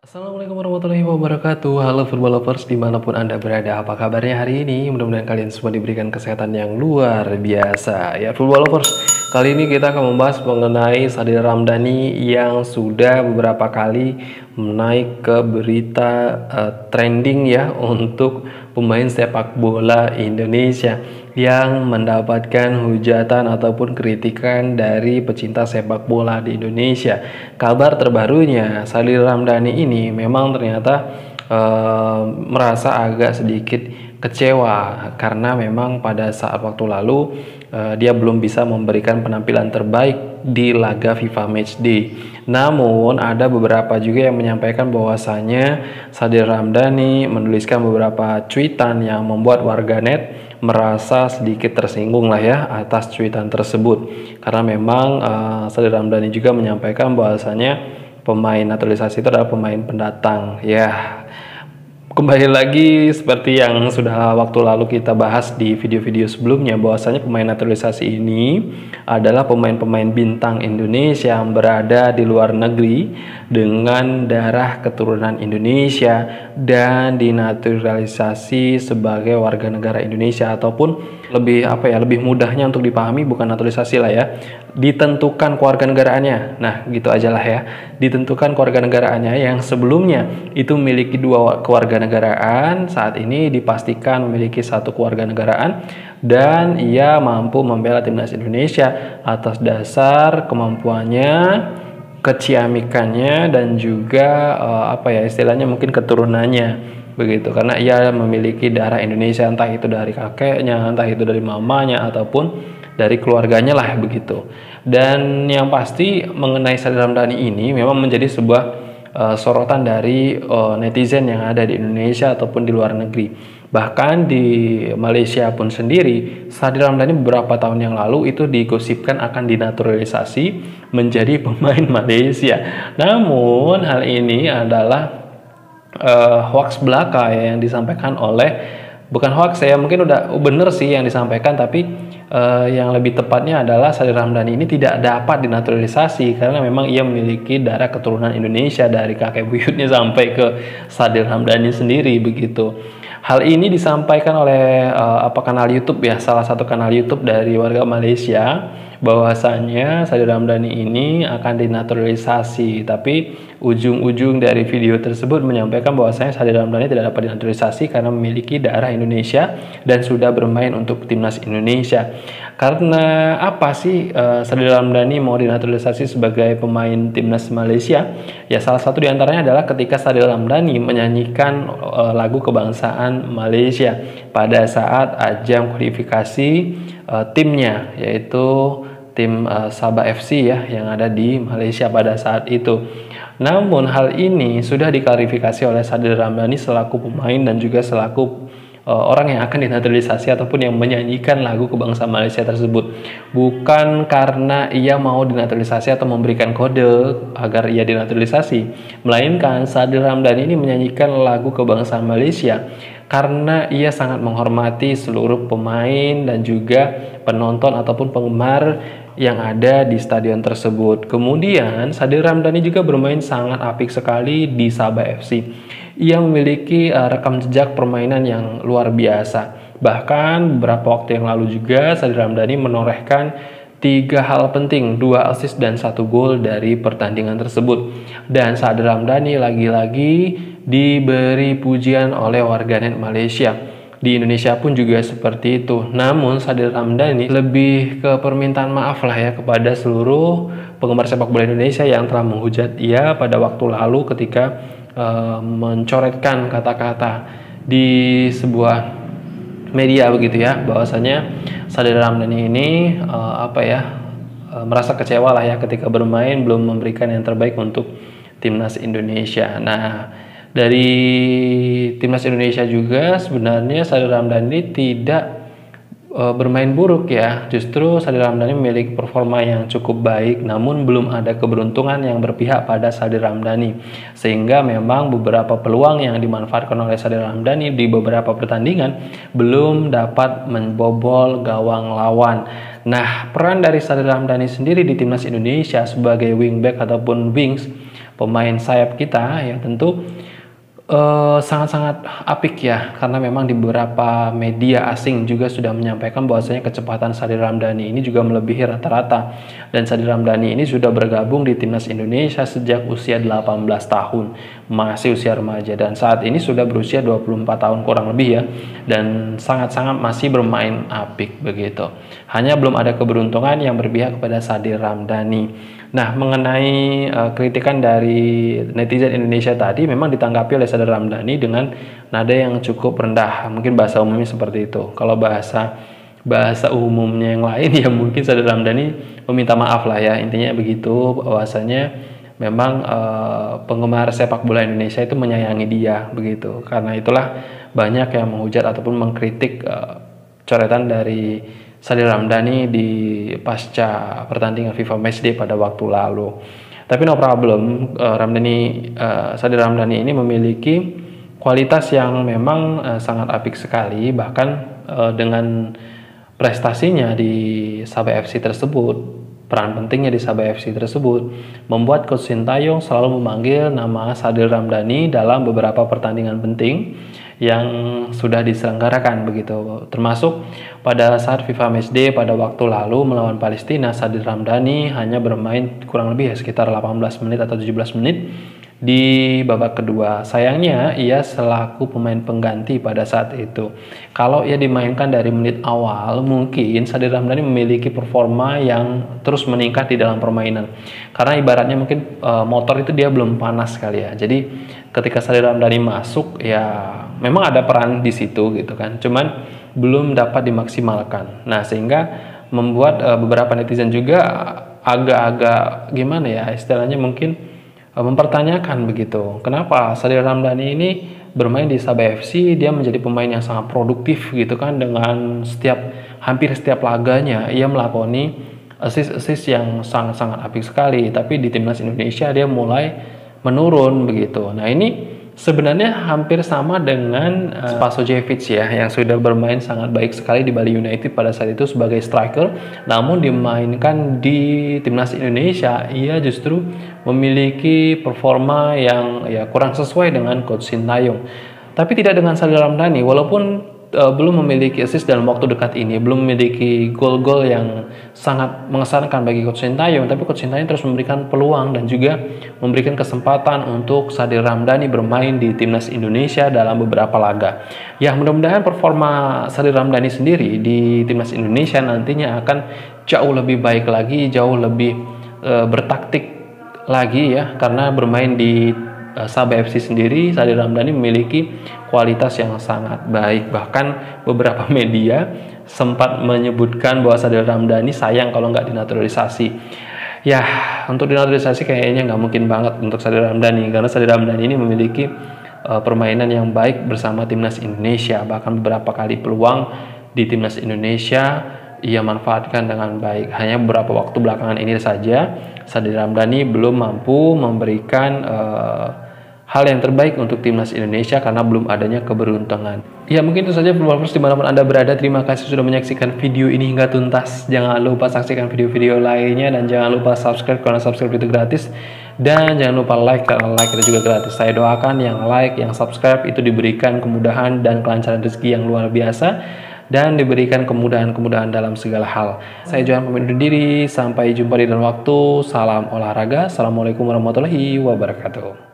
Assalamualaikum warahmatullahi wabarakatuh. Halo football lovers dimanapun Anda berada. Apa kabarnya hari ini? Mudah-mudahan kalian semua diberikan kesehatan yang luar biasa. Ya football lovers, kali ini kita akan membahas mengenai Sadil Ramdhani yang sudah beberapa kali naik ke berita trending ya untuk pemain sepak bola Indonesia yang mendapatkan hujatan ataupun kritikan dari pecinta sepak bola di Indonesia. Kabar terbarunya, Sadil Ramdhani ini memang ternyata merasa agak sedikit kecewa karena memang pada saat waktu lalu dia belum bisa memberikan penampilan terbaik di laga FIFA Matchday. Namun ada beberapa juga yang menyampaikan bahwasanya Sadil Ramdhani menuliskan beberapa cuitan yang membuat warganet merasa sedikit tersinggung lah ya atas cuitan tersebut, karena memang Sadil Ramdhani juga menyampaikan bahwasanya pemain naturalisasi itu adalah pemain pendatang ya. Kembali lagi seperti yang sudah waktu lalu kita bahas di video-video sebelumnya, bahwasanya pemain naturalisasi ini adalah pemain-pemain bintang Indonesia yang berada di luar negeri dengan darah keturunan Indonesia dan dinaturalisasi sebagai warga negara Indonesia, ataupun lebih mudahnya untuk dipahami, bukan naturalisasi lah ya, ditentukan kewarganegaraannya. Nah, gitu aja lah ya. Ditentukan kewarganegaraannya yang sebelumnya itu memiliki dua kewarganegaraan, saat ini dipastikan memiliki satu kewarganegaraan dan ia mampu membela timnas Indonesia atas dasar kemampuannya, keciamikannya dan juga istilahnya mungkin keturunannya begitu, karena ia memiliki darah Indonesia, entah itu dari kakeknya, entah itu dari mamanya ataupun dari keluarganya lah begitu. Dan yang pasti mengenai Sadil Ramdhani ini memang menjadi sebuah sorotan dari netizen yang ada di Indonesia ataupun di luar negeri. Bahkan di Malaysia pun sendiri, Sadil Ramdhani beberapa tahun yang lalu itu digosipkan akan dinaturalisasi menjadi pemain Malaysia. Namun hal ini adalah hoax belaka ya, yang disampaikan oleh, bukan hoax ya, mungkin udah bener sih yang disampaikan, tapi yang lebih tepatnya adalah Sadil Ramdhani ini tidak dapat dinaturalisasi karena memang ia memiliki darah keturunan Indonesia dari kakek buyutnya sampai ke Sadil Ramdhani sendiri begitu. Hal ini disampaikan oleh kanal YouTube ya, salah satu kanal YouTube dari warga Malaysia, bahwasanya Sadil Ramdhani ini akan dinaturalisasi, tapi ujung-ujung dari video tersebut menyampaikan bahwasanya Sadil Ramdhani tidak dapat dinaturalisasi karena memiliki darah Indonesia dan sudah bermain untuk timnas Indonesia. Karena apa sih Sadil Ramdhani mau dinaturalisasi sebagai pemain timnas Malaysia? Ya salah satu diantaranya adalah ketika Sadil Ramdhani menyanyikan lagu kebangsaan Malaysia pada saat ajang kualifikasi timnya, yaitu tim Sabah FC ya yang ada di Malaysia pada saat itu. Namun hal ini sudah diklarifikasi oleh Sadil Ramdhani selaku pemain dan juga selaku orang yang akan dinaturalisasi ataupun yang menyanyikan lagu kebangsaan Malaysia tersebut. Bukan karena ia mau dinaturalisasi atau memberikan kode agar ia dinaturalisasi, melainkan Sadil Ramdhani ini menyanyikan lagu kebangsaan Malaysia karena ia sangat menghormati seluruh pemain dan juga penonton ataupun penggemar yang ada di stadion tersebut. Kemudian Sadil Ramdhani juga bermain sangat apik sekali di Sabah FC. Ia memiliki rekam jejak permainan yang luar biasa. Bahkan beberapa waktu yang lalu juga Sadil Ramdhani menorehkan 3 hal penting, 2 assist dan 1 gol dari pertandingan tersebut. Dan Sadil Ramdhani lagi-lagi diberi pujian oleh warganet Malaysia. Di Indonesia pun juga seperti itu. Namun Sadil Ramdhani lebih ke permintaan maaf lah ya kepada seluruh penggemar sepak bola Indonesia yang telah menghujat ia pada waktu lalu ketika mencoretkan kata-kata di sebuah media begitu ya, bahwasanya Sadil Ramdhani ini merasa kecewa lah ya ketika bermain belum memberikan yang terbaik untuk timnas Indonesia. Nah, dari timnas Indonesia juga sebenarnya Sadil Ramdhani tidak bermain buruk ya. Justru Sadil Ramdhani memiliki performa yang cukup baik, namun belum ada keberuntungan yang berpihak pada Sadil Ramdhani, sehingga memang beberapa peluang yang dimanfaatkan oleh Sadil Ramdhani di beberapa pertandingan belum dapat membobol gawang lawan. Nah, peran dari Sadil Ramdhani sendiri di timnas Indonesia sebagai wingback ataupun wings pemain sayap kita yang tentu sangat-sangat apik ya, karena memang di beberapa media asing juga sudah menyampaikan bahwasanya kecepatan Sadil Ramdhani ini juga melebihi rata-rata, dan Sadil Ramdhani ini sudah bergabung di timnas Indonesia sejak usia 18 tahun, masih usia remaja, dan saat ini sudah berusia 24 tahun kurang lebih ya, dan sangat-sangat masih bermain apik begitu. Hanya belum ada keberuntungan yang berpihak kepada Sadil Ramdhani. Nah, mengenai kritikan dari netizen Indonesia tadi memang ditanggapi oleh Sadil Ramdhani dengan nada yang cukup rendah. Mungkin bahasa umumnya seperti itu. Kalau bahasa umumnya yang lain ya mungkin Sadil Ramdhani meminta maaf lah ya. Intinya begitu, bahwasanya memang penggemar sepak bola Indonesia itu menyayangi dia begitu. Karena itulah banyak yang menghujat ataupun mengkritik coretan dari Sadil Ramdhani di pasca pertandingan FIFA Matchday pada waktu lalu. Tapi no problem, Sadil Ramdhani ini memiliki kualitas yang memang sangat apik sekali, bahkan dengan prestasinya di Sabah FC tersebut, peran pentingnya di Sabah FC tersebut membuat Coach Sintayong selalu memanggil nama Sadil Ramdhani dalam beberapa pertandingan penting yang sudah diselenggarakan begitu, termasuk pada saat FIFA Matchday pada waktu lalu melawan Palestina. Sadil Ramdhani hanya bermain kurang lebih ya sekitar 18 menit atau 17 menit di babak kedua. Sayangnya ia selaku pemain pengganti pada saat itu. Kalau ia dimainkan dari menit awal, mungkin Sadil Ramdhani memiliki performa yang terus meningkat di dalam permainan. Karena ibaratnya mungkin motor itu dia belum panas kali ya. Jadi ketika Sadil Ramdhani masuk ya memang ada peran di situ gitu kan. Cuman belum dapat dimaksimalkan. Nah, sehingga membuat beberapa netizen juga agak-agak gimana ya istilahnya, mungkin mempertanyakan begitu, kenapa Sadil Ramdhani ini bermain di Sabah FC, dia menjadi pemain yang sangat produktif gitu kan, dengan hampir setiap laganya ia melakoni assist yang sangat-sangat apik sekali, tapi di timnas Indonesia dia mulai menurun begitu. Nah, ini sebenarnya hampir sama dengan Spasojevic ya, yang sudah bermain sangat baik sekali di Bali United pada saat itu sebagai striker, namun dimainkan di timnas Indonesia ia justru memiliki performa yang ya kurang sesuai dengan Coach Sintayong. Tapi tidak dengan Sadil Ramdhani, walaupun belum memiliki assist dalam waktu dekat ini, belum memiliki gol-gol yang sangat mengesankan bagi Coach Sintayong, tapi Coach Sintayong terus memberikan peluang dan juga memberikan kesempatan untuk Sadil Ramdhani bermain di timnas Indonesia dalam beberapa laga. Ya, mudah-mudahan performa Sadil Ramdhani sendiri di timnas Indonesia nantinya akan jauh lebih baik lagi, jauh lebih bertaktik lagi ya, karena bermain di Sabah FC sendiri, Sadil Ramdhani memiliki kualitas yang sangat baik. Bahkan beberapa media sempat menyebutkan bahwa Sadil Ramdhani sayang kalau nggak dinaturalisasi. Ya, untuk dinaturalisasi kayaknya nggak mungkin banget untuk Sadil Ramdhani, karena Sadil Ramdhani ini memiliki permainan yang baik bersama timnas Indonesia. Bahkan beberapa kali peluang di timnas Indonesia ia manfaatkan dengan baik. Hanya beberapa waktu belakangan ini saja Sadil Ramdhani belum mampu memberikan hal yang terbaik untuk timnas Indonesia karena belum adanya keberuntungan. Ya, mungkin itu saja footballers dimanapun Anda berada. Terima kasih sudah menyaksikan video ini hingga tuntas. Jangan lupa saksikan video-video lainnya dan jangan lupa subscribe karena subscribe itu gratis. Dan jangan lupa like karena like itu juga gratis. Saya doakan yang like, yang subscribe itu diberikan kemudahan dan kelancaran rezeki yang luar biasa dan diberikan kemudahan-kemudahan dalam segala hal. Saya Johan pamit undur diri. Sampai jumpa di lain waktu. Salam olahraga. Assalamualaikum warahmatullahi wabarakatuh.